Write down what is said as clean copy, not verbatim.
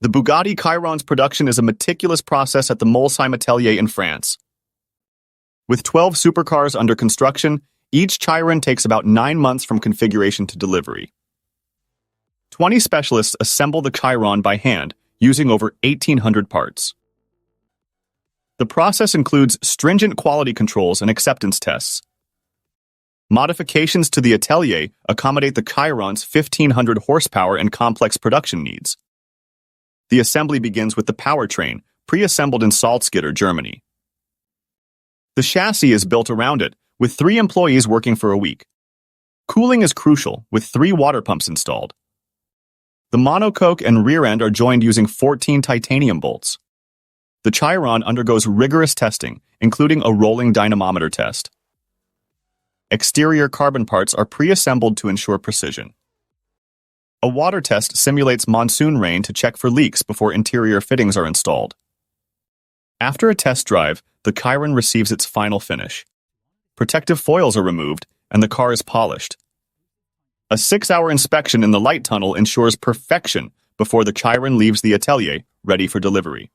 The Bugatti Chiron's production is a meticulous process at the Molsheim atelier in France. With 12 supercars under construction, each Chiron takes about 9 months from configuration to delivery. 20 specialists assemble the Chiron by hand, using over 1,800 parts. The process includes stringent quality controls and acceptance tests. Modifications to the atelier accommodate the Chiron's 1,500 horsepower and complex production needs. The assembly begins with the powertrain, pre-assembled in Salzgitter, Germany. The chassis is built around it, with 3 employees working for a week. Cooling is crucial, with 3 water pumps installed. The monocoque and rear end are joined using 14 titanium bolts. The Chiron undergoes rigorous testing, including a rolling dynamometer test. Exterior carbon parts are pre-assembled to ensure precision. A water test simulates monsoon rain to check for leaks before interior fittings are installed. After a test drive, the Chiron receives its final finish. Protective foils are removed, and the car is polished. A 6-hour inspection in the light tunnel ensures perfection before the Chiron leaves the atelier, ready for delivery.